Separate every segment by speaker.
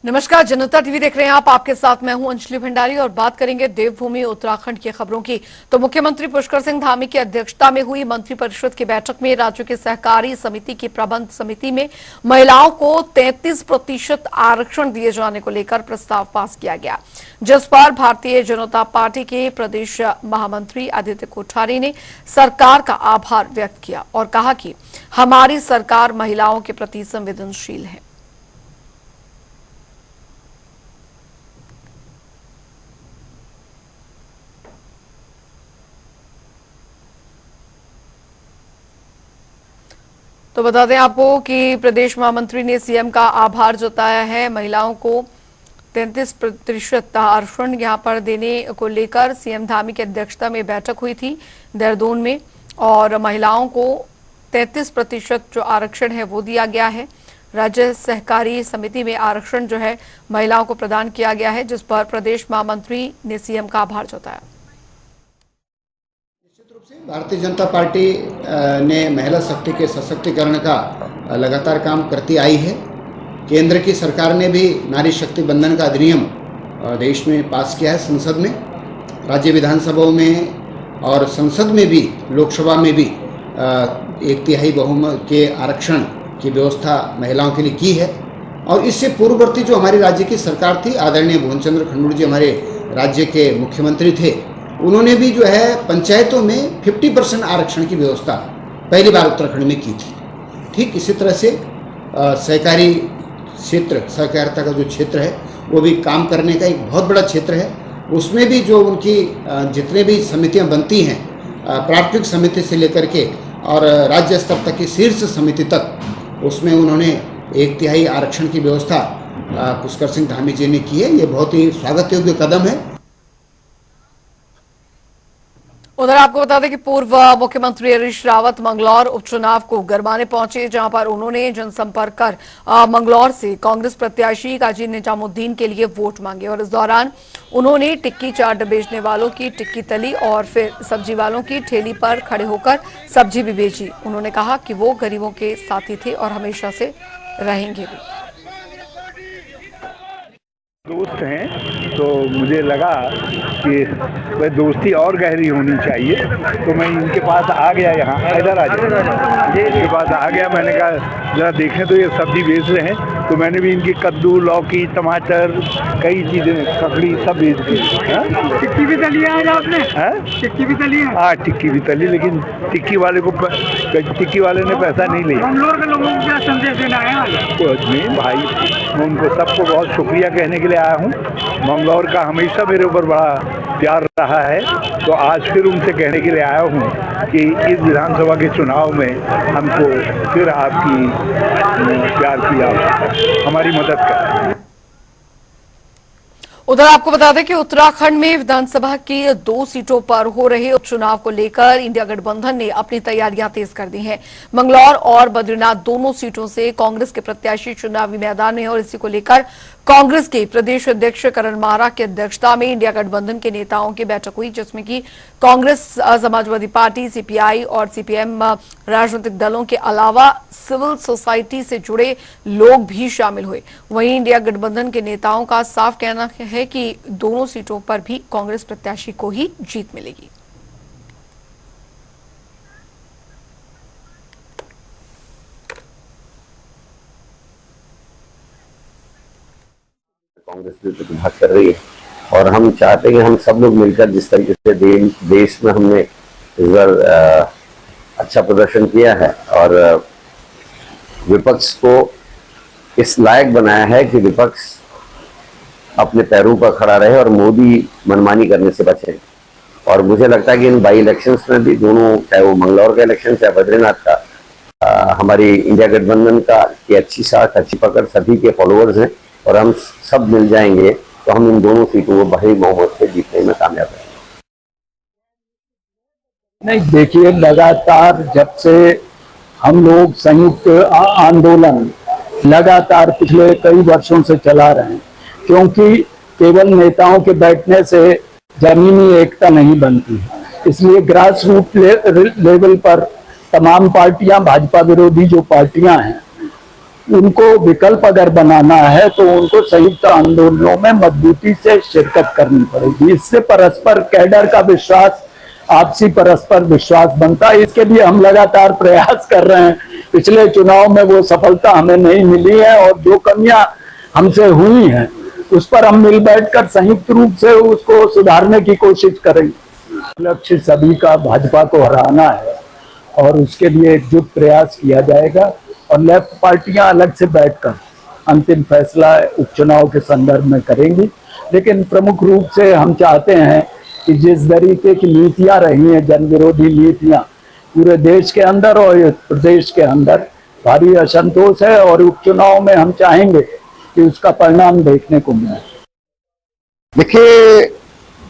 Speaker 1: नमस्कार, जनता टीवी देख रहे हैं आप। आपके साथ मैं हूं अंजलि भंडारी और बात करेंगे देवभूमि उत्तराखंड की खबरों की। तो मुख्यमंत्री पुष्कर सिंह धामी की अध्यक्षता में हुई मंत्रिपरिषद की बैठक में राज्य की सहकारी समिति की प्रबंध समिति में महिलाओं को 33% आरक्षण दिए जाने को लेकर प्रस्ताव पास किया गया, जिस पर भारतीय जनता पार्टी के प्रदेश महामंत्री आदित्य कोठारी ने सरकार का आभार व्यक्त किया और कहा कि हमारी सरकार महिलाओं के प्रति संवेदनशील है। तो बता दें आपको कि प्रदेश महामंत्री ने सीएम का आभार जताया है। महिलाओं को 33% आरक्षण यहां पर देने को लेकर सीएम धामी की अध्यक्षता में बैठक हुई थी देहरादून में, और महिलाओं को 33% जो आरक्षण है वो दिया गया है। राज्य सहकारी समिति में आरक्षण जो है महिलाओं को प्रदान किया गया है, जिस पर प्रदेश महामंत्री ने सीएम का आभार जताया।
Speaker 2: भारतीय जनता पार्टी ने महिला शक्ति के सशक्तिकरण का लगातार काम करती आई है। केंद्र की सरकार ने भी नारी शक्ति बंधन का अधिनियम देश में पास किया है संसद में, राज्य विधानसभाओं में और संसद में भी, लोकसभा में भी 1/3 बहुमत के आरक्षण की व्यवस्था महिलाओं के लिए की है। और इससे पूर्ववर्ती जो हमारी राज्य की सरकार थी, आदरणीय भुवन चंद्र खंडूड़ी जी हमारे राज्य के मुख्यमंत्री थे, उन्होंने भी जो है पंचायतों में 50% आरक्षण की व्यवस्था पहली बार उत्तराखंड में की थी। ठीक इसी तरह से सहकारी क्षेत्र, सहकारिता का जो क्षेत्र है वो भी काम करने का एक बहुत बड़ा क्षेत्र है। उसमें भी जो उनकी जितने भी समितियां बनती हैं, प्राथमिक समिति से लेकर के और राज्य स्तर तक की शीर्ष समिति तक, उसमें उन्होंने 1/3 आरक्षण की व्यवस्था पुष्कर सिंह धामी जी ने की है। ये बहुत ही स्वागत योग्य कदम है।
Speaker 1: उधर आपको बता दें कि पूर्व मुख्यमंत्री हरीश रावत मंगलौर उपचुनाव को गरमाने पहुंचे, जहां पर उन्होंने जनसंपर्क कर मंगलौर से कांग्रेस प्रत्याशी काजी निजामुद्दीन के लिए वोट मांगे। और इस दौरान उन्होंने टिक्की चाट बेचने वालों की टिक्की तली और फिर सब्जी वालों की ठेली पर खड़े होकर सब्जी भी बेची। उन्होंने कहा कि वो गरीबों के साथी थे और हमेशा से रहेंगे भी।
Speaker 3: दोस्त हैं तो मुझे लगा कि वह दोस्ती और गहरी होनी चाहिए, तो मैं इनके पास आ गया। यहाँ इधर आ जाए, इनके पास आ गया। मैंने कहा जरा देखें तो ये सब्जी बेच रहे हैं, तो मैंने भी इनकी कद्दू, लौकी, टमाटर, कई चीज़ें, ककड़ी सब बेच दी।
Speaker 4: टिक्की भी तली है आज आपने? टिक्की भी तली है?
Speaker 3: हाँ, टिक्की भी तली, लेकिन टिक्की वाले ने पैसा नहीं लिया।
Speaker 4: मंगलौर के लोगों को क्या संदेश देना है?
Speaker 3: कुछ नहीं भाई, मैं उनको सबको बहुत शुक्रिया कहने के लिए आया हूँ। मंगलौर का हमेशा मेरे ऊपर बड़ा प्यार रहा है, तो आज फिर उनसे कहने के लिए आया हूँ कि इस विधानसभा के चुनाव में हमको फिर आपकी प्यार की आवश्यकता, हमारी मदद करें।
Speaker 1: उधर आपको बता दें कि उत्तराखंड में विधानसभा की 2 सीटों पर हो रहे उपचुनाव को लेकर इंडिया गठबंधन ने अपनी तैयारियां तेज कर दी हैं। मंगलौर और बद्रीनाथ दोनों सीटों से कांग्रेस के प्रत्याशी चुनावी मैदान में हैं और इसी को लेकर कांग्रेस के प्रदेश अध्यक्ष करण मारा की अध्यक्षता में इंडिया गठबंधन के नेताओं की बैठक हुई, जिसमें कि कांग्रेस, समाजवादी पार्टी, सीपीआई और सीपीएम राजनीतिक दलों के अलावा सिविल सोसाइटी से जुड़े लोग भी शामिल हुए। वहीं इंडिया गठबंधन के नेताओं का साफ कहना है कि दोनों सीटों पर भी कांग्रेस प्रत्याशी को ही जीत मिलेगी।
Speaker 5: कांग्रेस भी प्रतिभाग कर रही है और हम चाहते हैं कि हम सब लोग मिलकर, जिस तरीके से देश में हमने इस बार अच्छा प्रदर्शन किया है और विपक्ष को इस लायक बनाया है कि विपक्ष अपने पैरों पर खड़ा रहे और मोदी मनमानी करने से बचे। और मुझे लगता है कि इन बाई इलेक्शंस में भी दोनों, चाहे वो मंगलौर का इलेक्शन चाहे बद्रीनाथ का, हमारी इंडिया गठबंधन का की अच्छी साख, अच्छी पकड़, सभी के फॉलोअर्स हैं और हम सब मिल जाएंगे तो हम इन दोनों सीटों को भारी बहुमत से जीतने में कामयाब हैं।
Speaker 6: नहीं, देखिए, लगातार जब से हम लोग संयुक्त आंदोलन लगातार पिछले कई वर्षों से चला रहे हैं, क्योंकि केवल नेताओं के बैठने से जमीनी एकता नहीं बनती है। इसलिए ग्रास रूट लेवल पर तमाम पार्टियां, भाजपा विरोधी जो पार्टियां हैं, उनको विकल्प अगर बनाना है तो उनको संयुक्त आंदोलनों में मजबूती से शिरकत करनी पड़ेगी। इससे परस्पर कैडर का विश्वास, आपसी परस्पर विश्वास बनता है। इसके लिए हम लगातार प्रयास कर रहे हैं। पिछले चुनाव में वो सफलता हमें नहीं मिली है और जो कमियां हमसे हुई हैं उस पर हम मिल बैठकर संयुक्त रूप से उसको सुधारने की कोशिश करेंगे। लक्ष्य सभी का भाजपा को हराना है और उसके लिए एकजुट प्रयास किया जाएगा और लेफ्ट पार्टियां अलग से बैठकर अंतिम फैसला उपचुनाव के संदर्भ में करेंगी। लेकिन प्रमुख रूप से हम चाहते हैं कि जिस तरीके की नीतियां रही हैं, जन विरोधी नीतियां पूरे देश के अंदर और प्रदेश के अंदर भारी असंतोष है और उपचुनाव में हम चाहेंगे कि उसका परिणाम देखने को मिले।
Speaker 5: देखिए,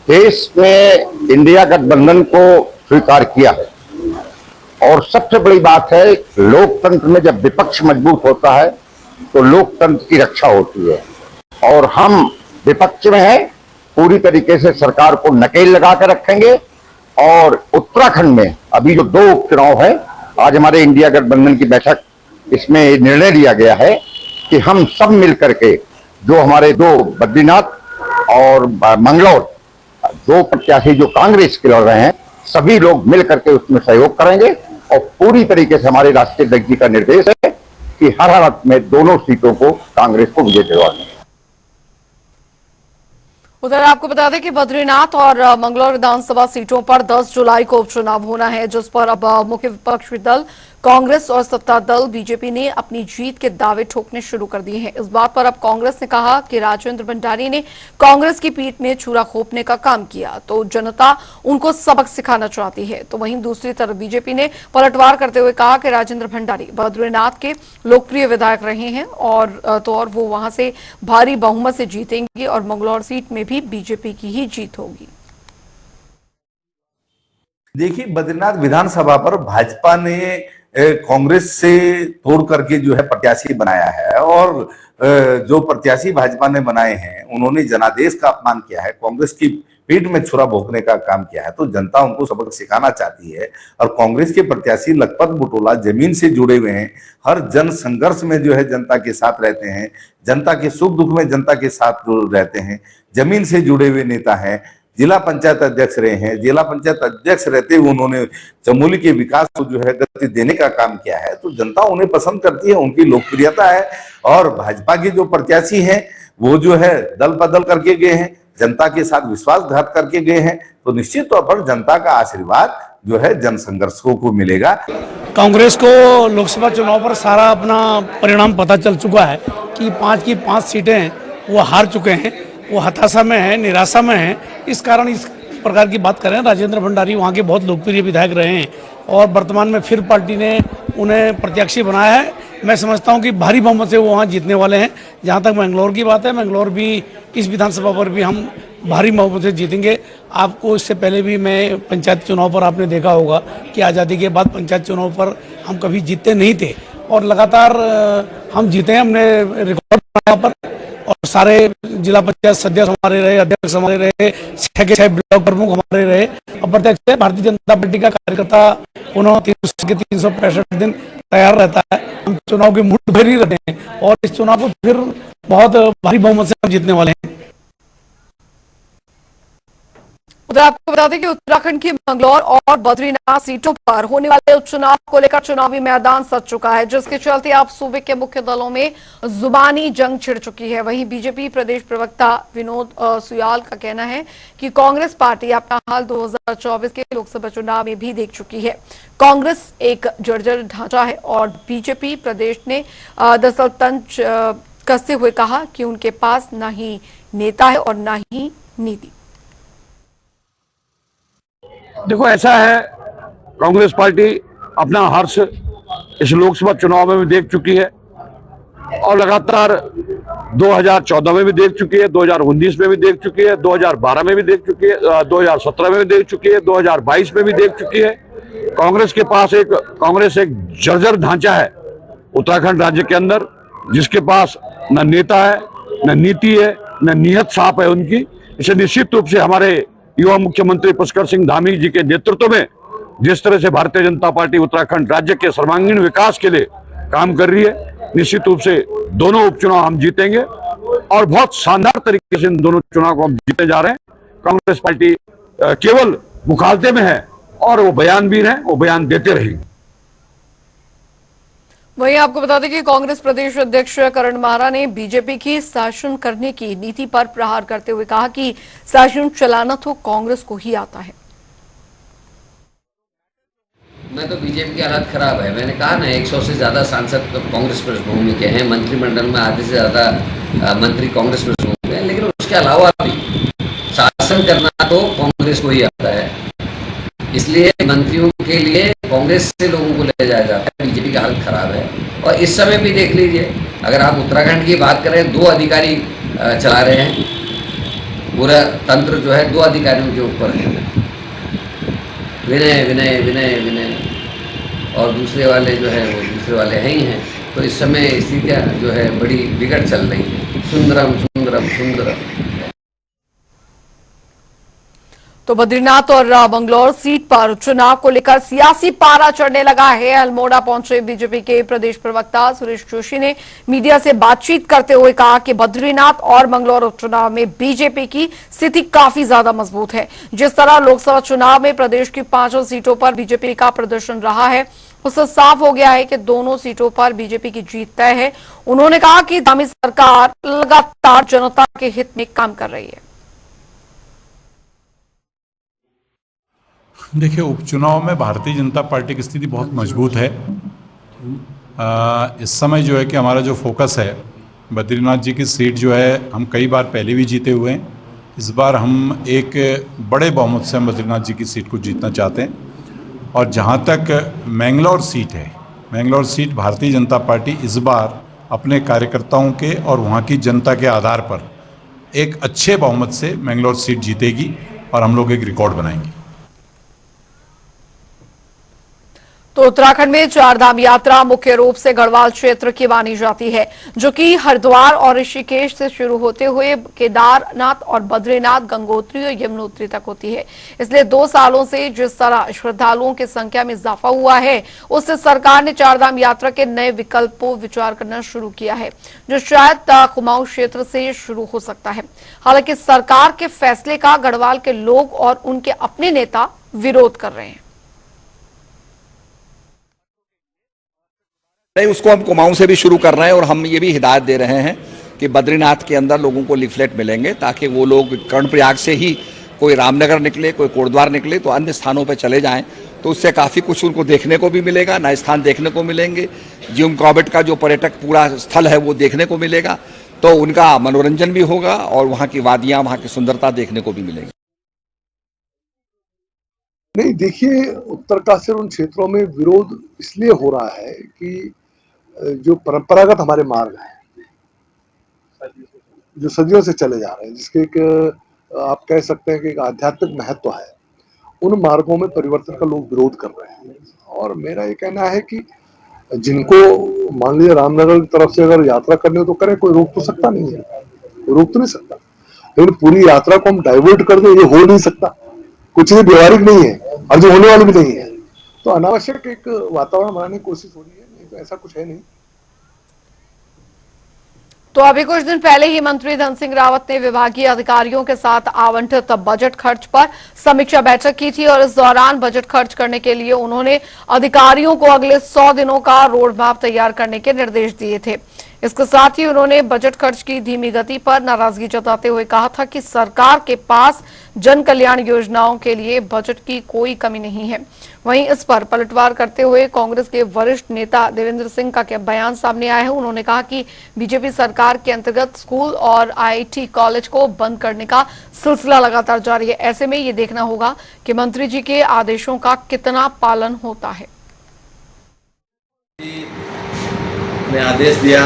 Speaker 5: देश में इंडिया गठबंधन को स्वीकार किया है और सबसे बड़ी बात है, लोकतंत्र में जब विपक्ष मजबूत होता है तो लोकतंत्र की रक्षा होती है और हम विपक्ष में हैं, पूरी तरीके से सरकार को नकेल लगा कर रखेंगे। और उत्तराखंड में अभी जो 2 उपचुनाव है, आज हमारे इंडिया गठबंधन की बैठक, इसमें निर्णय लिया गया है कि हम सब मिलकर के जो हमारे 2 बद्रीनाथ और मंगलौर 2 प्रत्याशी जो कांग्रेस के लड़ रहे हैं, सभी लोग मिलकर के उसमें सहयोग करेंगे और पूरी तरीके से हमारे राष्ट्रीय अध्यक्ष जी का निर्देश है कि हर हालत में दोनों सीटों को कांग्रेस को विजय दिलवानी है।
Speaker 1: उधर आपको बता दें कि बद्रीनाथ और मंगलौर विधानसभा सीटों पर 10 जुलाई को उपचुनाव होना है, जिस पर अब मुख्य विपक्षी दल कांग्रेस और सत्ता दल बीजेपी ने अपनी जीत के दावे ठोकने शुरू कर दिए हैं। इस बात पर अब कांग्रेस ने कहा कि राजेंद्र भंडारी ने कांग्रेस की पीठ में छुरा घोंपने का काम किया तो जनता उनको सबक सिखाना चाहती है। तो वहीं दूसरी तरफ बीजेपी ने पलटवार करते हुए कहा कि राजेंद्र भंडारी बद्रीनाथ के लोकप्रिय विधायक रहे हैं और वो वहां से भारी बहुमत से जीतेंगे और मंगलौर सीट में भी बीजेपी की ही जीत होगी।
Speaker 7: देखिए, बद्रीनाथ विधानसभा पर भाजपा ने कांग्रेस से तोड़ करके जो है प्रत्याशी बनाया है और जो प्रत्याशी भाजपा ने बनाए हैं उन्होंने जनादेश का अपमान किया है, कांग्रेस की पीठ में छुरा भोंकने का काम किया है। तो जनता उनको सबक सिखाना चाहती है और कांग्रेस के प्रत्याशी लखपत बुटोला जमीन से जुड़े हुए हैं, हर जन संघर्ष में जो है जनता के साथ रहते हैं, जनता के सुख दुख में जनता के साथ रहते हैं, जमीन से जुड़े हुए नेता हैं, जिला पंचायत अध्यक्ष रहे हैं। जिला पंचायत अध्यक्ष रहते हुए उन्होंने चमोली के विकास को जो है गति देने का काम किया है। तो जनता उन्हें पसंद करती है, उनकी लोकप्रियता है और भाजपा के जो प्रत्याशी हैं वो जो है दल बदल करके गए हैं, जनता के साथ विश्वासघात करके गए हैं। तो निश्चित तौर पर जनता का आशीर्वाद जो है जन संघर्षों को मिलेगा।
Speaker 4: कांग्रेस को लोकसभा चुनाव पर सारा अपना परिणाम पता चल चुका है कि 5 की 5 सीटें वो हार चुके हैं, वो हताशा में है, निराशा में है। इस कारण इस प्रकार की बात करें, राजेंद्र भंडारी वहाँ के बहुत लोकप्रिय विधायक रहे हैं और वर्तमान में फिर पार्टी ने उन्हें प्रत्याशी बनाया है। मैं समझता हूँ कि भारी बहुमत से वो वहाँ जीतने वाले हैं। जहाँ तक मंगलौर की बात है, मंगलौर भी इस विधानसभा पर भी हम भारी बहुमत से जीतेंगे। आपको इससे पहले भी मैं पंचायत चुनाव पर आपने देखा होगा कि आज़ादी के बाद पंचायत चुनाव पर हम कभी जीतते नहीं थे और लगातार हम जीते हैं। हमने रिकॉर्ड बनाया पर और सारे जिला पंचायत सदस्य हमारे रहे, अध्यक्ष हमारे रहे, 6 के 6 ब्लॉक प्रमुख हमारे रहे और प्रत्यक्ष भारतीय जनता पार्टी का कार्यकर्ता उन्होंने 365 दिन तैयार रहता है। हम चुनाव के मूड भर ही रहते हैं और इस चुनाव को फिर बहुत भारी बहुमत से हम जीतने वाले हैं।
Speaker 1: उधर आपको बता दें कि उत्तराखंड की मंगलौर और बद्रीनाथ सीटों पर होने वाले उपचुनाव को लेकर चुनावी मैदान सज चुका है, जिसके चलते अब सूबे के मुख्य दलों में जुबानी जंग छिड़ चुकी है। वहीं बीजेपी प्रदेश प्रवक्ता विनोद सुयाल का कहना है कि कांग्रेस पार्टी अपना हाल 2024 के लोकसभा चुनाव में भी देख चुकी है। कांग्रेस एक जर्जर ढांचा है और बीजेपी प्रदेश ने दरअसल तंज कसते हुए कहा कि उनके पास न ही नेता है और न ही नीति।
Speaker 3: देखो, ऐसा है, कांग्रेस पार्टी अपना हर्ष इस लोकसभा चुनाव में भी देख चुकी है और लगातार 2014 में भी देख चुकी है, 2019 में भी देख चुकी है, 2012 में भी देख चुकी है, 2017 में भी देख चुकी है, 2022 में भी देख चुकी है। कांग्रेस के पास कांग्रेस एक जर्जर ढांचा है उत्तराखंड राज्य के अंदर, जिसके पास न नेता है, न नीति है, न नीयत साफ है उनकी। इसे निश्चित रूप से हमारे युवा मुख्यमंत्री पुष्कर सिंह धामी जी के नेतृत्व में जिस तरह से भारतीय जनता पार्टी उत्तराखंड राज्य के सर्वांगीण विकास के लिए काम कर रही है, निश्चित रूप से दोनों उपचुनाव हम जीतेंगे और बहुत शानदार तरीके से इन दोनों चुनाव को हम जीते जा रहे हैं। कांग्रेस पार्टी केवल मुखालते में है और वो बयानवीर है, वो बयान देते रहेंगे।
Speaker 1: वहीं आपको बता दें कि कांग्रेस प्रदेश अध्यक्ष करण मारा ने बीजेपी की शासन करने की नीति पर प्रहार करते हुए कहा कि शासन चलाना तो कांग्रेस को ही आता है।
Speaker 8: मैं तो बीजेपी की हालत खराब है। मैंने कहा ना 100 से ज़्यादा सांसद तो कांग्रेस पृष्ठभूमि के हैं, मंत्रिमंडल में आधे से ज़्यादा मंत्री कांग्रेस पृष्ठभूमि के हैं, लेकिन उसके अलावा भी शासन करना तो कांग्रेस को ही आता है। इसलिए मंत्रियों के लिए कांग्रेस से लोगों को ले जाया जाता है। बीजेपी की हालत खराब है। और इस समय भी देख लीजिए, अगर आप उत्तराखंड की बात करें, 2 अधिकारी चला रहे हैं, पूरा तंत्र जो है 2 अधिकारियों के ऊपर है, विनय विनय विनय विनय, और दूसरे वाले जो है वो दूसरे वाले हैं ही हैं। तो इस समय स्थितियाँ जो है बड़ी बिगड़ चल रही है। सुंदरम सुंदरम सुंदरम।
Speaker 1: तो बद्रीनाथ और बंगलौर सीट पर चुनाव को लेकर सियासी पारा चढ़ने लगा है। अल्मोड़ा पहुंचे बीजेपी के प्रदेश प्रवक्ता सुरेश जोशी ने मीडिया से बातचीत करते हुए कहा कि बद्रीनाथ और बंगलौर उपचुनाव में बीजेपी की स्थिति काफी ज्यादा मजबूत है। जिस तरह लोकसभा चुनाव में प्रदेश की 5 सीटों पर बीजेपी का प्रदर्शन रहा है, उससे साफ हो गया है कि दोनों सीटों पर बीजेपी की जीत तय है। उन्होंने कहा कि आगामी सरकार लगातार जनता के हित में काम कर रही है।
Speaker 9: देखिए, उपचुनाव में भारतीय जनता पार्टी की स्थिति बहुत मजबूत है। इस समय जो है कि हमारा जो फोकस है, बद्रीनाथ जी की सीट जो है हम कई बार पहले भी जीते हुए हैं। इस बार हम एक बड़े बहुमत से हम बद्रीनाथ जी की सीट को जीतना चाहते हैं। और जहां तक मैंगलोर सीट है, मैंगलोर सीट भारतीय जनता पार्टी इस बार अपने कार्यकर्ताओं के और वहाँ की जनता के आधार पर एक अच्छे बहुमत से मैंगलोर सीट जीतेगी और हम लोग एक रिकॉर्ड बनाएंगे।
Speaker 1: तो उत्तराखंड में चारधाम यात्रा मुख्य रूप से गढ़वाल क्षेत्र की मानी जाती है, जो कि हरिद्वार और ऋषिकेश से शुरू होते हुए केदारनाथ और बद्रीनाथ, गंगोत्री और यमुनोत्री तक होती है। इसलिए 2 सालों से जिस तरह श्रद्धालुओं की संख्या में इजाफा हुआ है, उससे सरकार ने चारधाम यात्रा के नए विकल्पों विचार करना शुरू किया है, जो शायद कुमाऊं क्षेत्र से शुरू हो सकता है। हालांकि सरकार के फैसले का गढ़वाल के लोग और उनके अपने नेता विरोध कर रहे हैं।
Speaker 10: नहीं, उसको हम कुमाऊं से भी शुरू कर रहे हैं और हम ये भी हिदायत दे रहे हैं कि बद्रीनाथ के अंदर लोगों को लिफलेट मिलेंगे, ताकि वो लोग कर्णप्रयाग से ही कोई रामनगर निकले, कोई कोटद्वार निकले तो अन्य स्थानों पर चले जाएं, तो उससे काफ़ी कुछ उनको देखने को भी मिलेगा, नए स्थान देखने को मिलेंगे। जिम कॉर्बेट का जो पर्यटक पूरा स्थल है वो देखने को मिलेगा, तो उनका मनोरंजन भी होगा और वहाँ की वादियाँ, वहाँ की सुंदरता देखने को भी मिलेगी।
Speaker 11: नहीं, देखिए, उत्तरकाशी उन क्षेत्रों में विरोध इसलिए हो रहा है कि जो परंपरागत हमारे मार्ग हैं, जो सदियों से चले जा रहे हैं, जिसके एक आप कह सकते हैं कि एक आध्यात्मिक महत्व है, उन मार्गों में परिवर्तन का लोग विरोध कर रहे हैं। और मेरा ये कहना है कि जिनको मान लीजिए रामनगर की तरफ से अगर यात्रा करनी हो तो करें, कोई रोक तो सकता नहीं है, रोक तो नहीं सकता। लेकिन पूरी यात्रा को हम डाइवर्ट कर दें, ये हो नहीं सकता। कुछ भी व्यवहारिक नहीं है और जो होने वाली भी नहीं है, तो अनावश्यक एक वातावरण बनाने की कोशिश हो रही है। नहीं तो ऐसा कुछ है नहीं।
Speaker 1: तो अभी कुछ दिन पहले ही मंत्री धन सिंह रावत ने विभागीय अधिकारियों के साथ आवंटित बजट खर्च पर समीक्षा बैठक की थी और इस दौरान बजट खर्च करने के लिए उन्होंने अधिकारियों को अगले 100 दिनों का रोड मैप तैयार करने के निर्देश दिए थे। इसके साथ ही उन्होंने बजट खर्च की धीमी गति पर नाराजगी जताते हुए कहा था कि सरकार के पास जन कल्याण योजनाओं के लिए बजट की कोई कमी नहीं है। वहीं इस पर पलटवार करते हुए कांग्रेस के वरिष्ठ नेता देवेंद्र सिंह का बयान सामने आया है। उन्होंने कहा कि बीजेपी सरकार के अंतर्गत स्कूल और IIT कॉलेज को बंद करने का सिलसिला लगातार जारी है। ऐसे में ये देखना होगा कि मंत्री जी के आदेशों का कितना पालन होता है।
Speaker 12: ने आदेश दिया,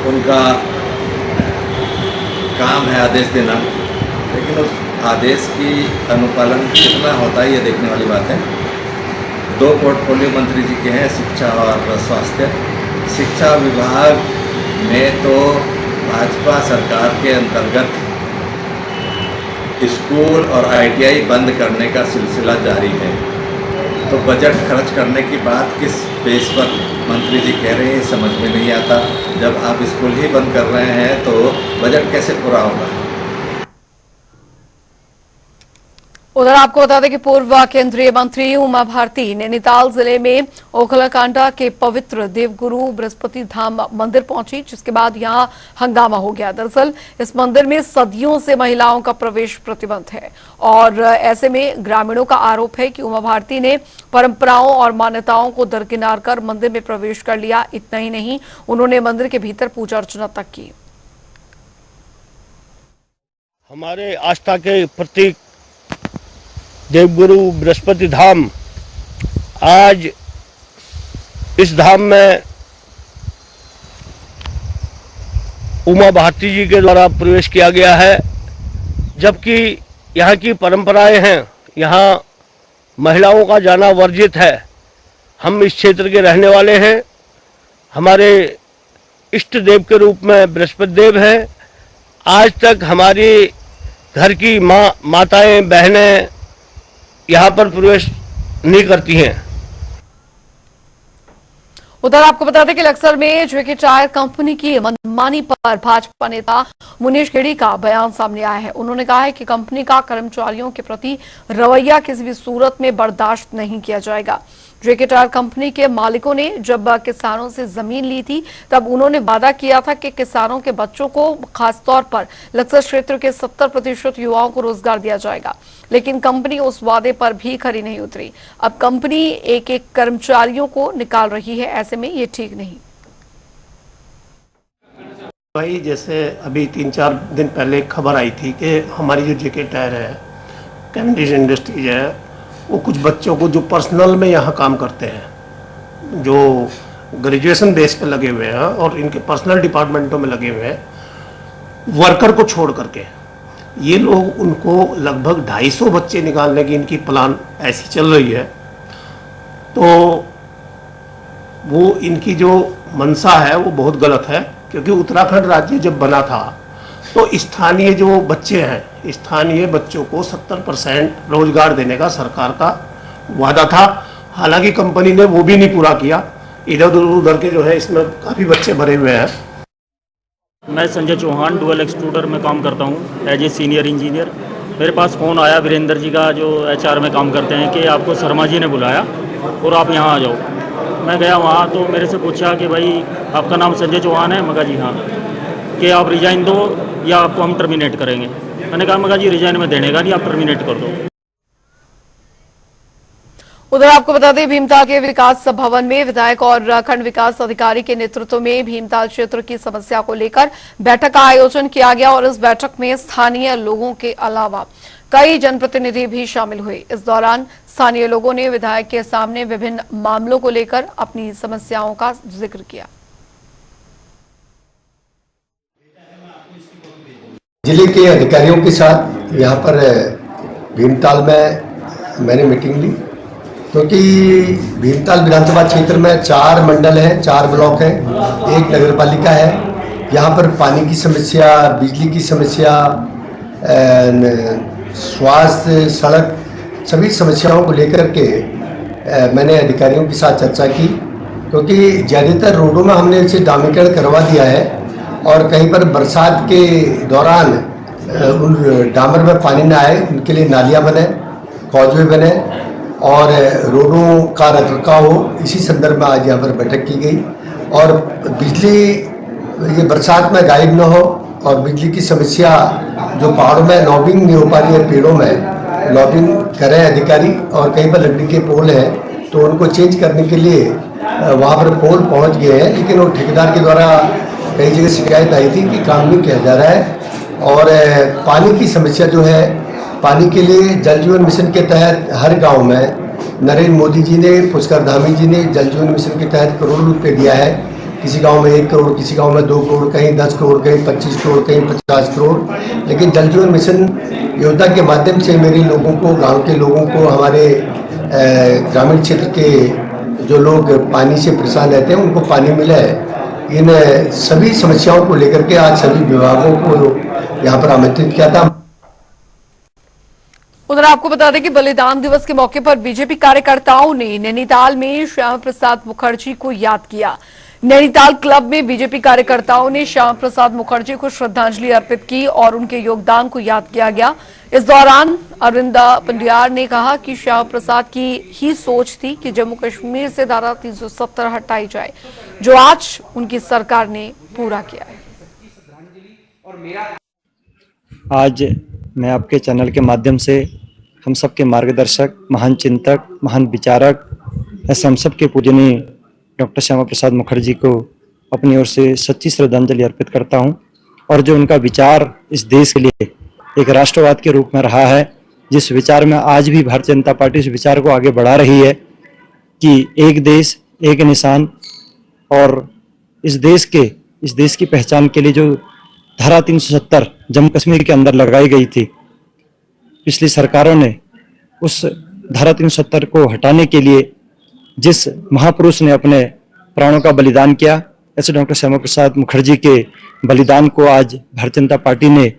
Speaker 12: उनका काम है आदेश देना, लेकिन उस आदेश की अनुपालन कितना होता है ये देखने वाली बात है। 2 पोर्टफोलियो मंत्री जी के हैं, शिक्षा और स्वास्थ्य। शिक्षा विभाग में तो भाजपा सरकार के अंतर्गत स्कूल और ITI बंद करने का सिलसिला जारी है, तो बजट खर्च करने की बात किस बेस पर मंत्री जी कह रहे हैं समझ में नहीं आता। जब आप स्कूल ही बंद कर रहे हैं तो बजट कैसे पूरा होगा?
Speaker 1: उधर आपको बता दें कि पूर्व केंद्रीय मंत्री उमा भारती नैनीताल जिले में ओखलाकांडा के पवित्र देवगुरु बृहस्पति धाम मंदिर पहुंची, जिसके बाद यहां हंगामा हो गया। दरअसल इस मंदिर में सदियों से महिलाओं का प्रवेश प्रतिबंध है और ऐसे में ग्रामीणों का आरोप है कि उमा भारती ने परंपराओं और मान्यताओं को दरकिनार कर मंदिर में प्रवेश कर लिया। इतना ही नहीं, उन्होंने मंदिर के भीतर पूजा अर्चना तक की।
Speaker 13: हमारे आस्था के प्रतीक देवगुरु बृहस्पति धाम, आज इस धाम में उमा भारती जी के द्वारा प्रवेश किया गया है, जबकि यहाँ की परंपराएं हैं, यहाँ महिलाओं का जाना वर्जित है। हम इस क्षेत्र के रहने वाले हैं, हमारे इष्ट देव के रूप में बृहस्पति देव हैं। आज तक हमारी घर की माताएं बहनें यहाँ पर प्रवेश नहीं करती हैं।
Speaker 1: उधर आपको बता दें कि लक्सर में जेके टायर कंपनी की मनमानी पर भाजपा नेता मुनीश खेड़ी का बयान सामने आया है। उन्होंने कहा है कि कंपनी का कर्मचारियों के प्रति रवैया किसी भी सूरत में बर्दाश्त नहीं किया जाएगा। जेके टायर कंपनी के मालिकों ने जब किसानों से जमीन ली थी, तब उन्होंने वादा किया था कि किसानों के बच्चों को खासतौर पर लक्सर क्षेत्र के 70% युवाओं को रोजगार दिया जाएगा, लेकिन कंपनी उस वादे पर भी खरी नहीं उतरी। अब कंपनी एक एक कर्मचारियों को निकाल रही है, ऐसे में ये ठीक नहीं।
Speaker 14: भाई, जैसे अभी 3-4 दिन पहले खबर आई थी कि हमारी जो जेके टायर है, कैवेंडिश इंडस्ट्रीज है, वो कुछ बच्चों को जो पर्सनल में यहाँ काम करते हैं, जो ग्रेजुएशन बेस पे लगे हुए हैं और इनके पर्सनल डिपार्टमेंटों में लगे हुए हैं, वर्कर को छोड़ करके ये लोग उनको लगभग 250 बच्चे निकालने की इनकी प्लान ऐसी चल रही है। तो वो इनकी जो मंशा है वो बहुत गलत है, क्योंकि उत्तराखंड राज्य जब बना था तो स्थानीय जो बच्चे हैं, स्थानीय बच्चों को 70% रोजगार देने का सरकार का वादा था। हालांकि कंपनी ने वो भी नहीं पूरा किया। इधर उधर के जो है इसमें काफ़ी बच्चे भरे हुए हैं।
Speaker 15: मैं संजय चौहान डुअल एक्सट्रूडर में काम करता हूँ एज ए सीनियर इंजीनियर। मेरे पास फ़ोन आया वीरेंद्र जी का, जो HR में काम करते हैं, कि आपको शर्मा जी ने बुलाया और आप यहाँ आ जाओ। मैं गया वहाँ, तो मेरे से पूछा कि भाई आपका नाम संजय चौहान है? मैं कहा जी हाँ। कि आप रिजाइन दो या आपको हम टर्मिनेट करेंगे। मैंने कहा जी रिजाइन में देने का नहीं, आप टर्मिनेट कर दो।
Speaker 1: उधर आपको बता दें, भीमताल के विकास भवन में विधायक और खंड विकास अधिकारी के नेतृत्व में भीमताल क्षेत्र की समस्या को लेकर बैठक का आयोजन किया गया और इस बैठक में स्थानीय लोगों के अलावा कई जनप्रतिनिधि भी शामिल हुए। इस दौरान स्थानीय लोगों ने विधायक के सामने विभिन्न मामलों को लेकर अपनी समस्याओं का जिक्र किया।
Speaker 16: जिले के अधिकारियों के साथ यहाँ पर भीमताल में मैंने मीटिंग ली, क्योंकि भीमताल विधानसभा क्षेत्र में 4 मंडल हैं, 4 ब्लॉक हैं, 1 नगर पालिका है। यहाँ पर पानी की समस्या, बिजली की समस्या, स्वास्थ्य, सड़क, सभी समस्याओं को लेकर के मैंने अधिकारियों के साथ चर्चा की, क्योंकि ज़्यादातर रोडों में हमने इसे डामरीकरण करवा दिया है और कहीं पर बरसात के दौरान उन डामर में पानी न आए, उनके लिए नालियाँ बने, कॉजवे बने और रोडों का रखरखाव हो। इसी संदर्भ में आज यहाँ पर बैठक की गई और बिजली ये बरसात में गायब न हो और बिजली की समस्या जो पहाड़ों में लॉबिंग नहीं हो पा रही है, पेड़ों में लॉबिंग करें अधिकारी, और कहीं पर लकड़ी के पोल हैं तो उनको चेंज करने के लिए वहाँ पर पोल पहुँच गए हैं, लेकिन वो ठेकेदार के द्वारा कई जगह शिकायत आई थी कि काम नहीं किया जा रहा है। और पानी की समस्या जो है, पानी के लिए जल जीवन मिशन के तहत हर गांव में नरेंद्र मोदी जी ने, पुष्कर धामी जी ने जल जीवन मिशन के तहत करोड़ों रुपये दिया है। किसी गांव में 1 करोड़, किसी गांव में 2 करोड़, कहीं 10 करोड़, कहीं 25 करोड़, कहीं 50 करोड़। लेकिन जल जीवन मिशन योजना के माध्यम से मेरे लोगों को, गाँव के लोगों को, हमारे ग्रामीण क्षेत्र के जो लोग पानी से परेशान रहते हैं उनको पानी मिला है। इन सभी समस्याओं को लेकर के आज सभी विभागों को यहाँ पर आमंत्रित किया था।
Speaker 1: उधर आपको बता दें कि बलिदान दिवस के मौके पर बीजेपी कार्यकर्ताओं ने नैनीताल में श्यामा प्रसाद मुखर्जी को याद किया। नैनीताल क्लब में बीजेपी कार्यकर्ताओं ने श्यामा प्रसाद मुखर्जी को श्रद्धांजलि अर्पित की और उनके योगदान को याद किया गया। इस दौरान अरविंदा पंडियार ने कहा कि श्यामा प्रसाद की ही सोच थी कि जम्मू कश्मीर से धारा 370 हटाई जाए, जो आज उनकी सरकार ने पूरा किया है।
Speaker 17: आज मैं आपके चैनल के माध्यम से हम सबके मार्गदर्शक, महान चिंतक, महान विचारक, ऐसे हम सबके पूजनीय डॉक्टर श्यामा प्रसाद मुखर्जी को अपनी ओर से सच्ची श्रद्धांजलि अर्पित करता हूं। और जो उनका विचार इस देश के लिए एक राष्ट्रवाद के रूप में रहा है, जिस विचार में आज भी भारतीय जनता पार्टी इस विचार को आगे बढ़ा रही है कि एक देश एक निशान, और इस देश की पहचान के लिए जो धारा 370 जम्मू कश्मीर के अंदर लगाई गई थी, पिछली सरकारों ने उस धारा 370 को हटाने के लिए जिस महापुरुष ने अपने प्राणों का बलिदान किया, ऐसे डॉक्टर श्यामा प्रसाद मुखर्जी के बलिदान को आज भारतीय जनता पार्टी ने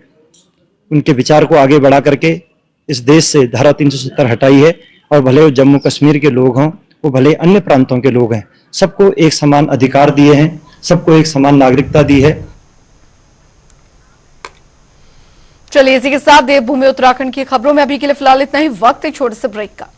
Speaker 17: उनके विचार को आगे बढ़ा करके इस देश से धारा 370 हटाई है। और भले वो जम्मू कश्मीर के लोग हों, वो भले अन्य प्रांतों के लोग हैं, सबको एक समान अधिकार दिए हैं, सबको एक समान नागरिकता दी है।
Speaker 1: चलिए इसी के साथ देवभूमि उत्तराखंड की खबरों में अभी के लिए फिलहाल इतना ही। वक्त एक छोटे से ब्रेक का।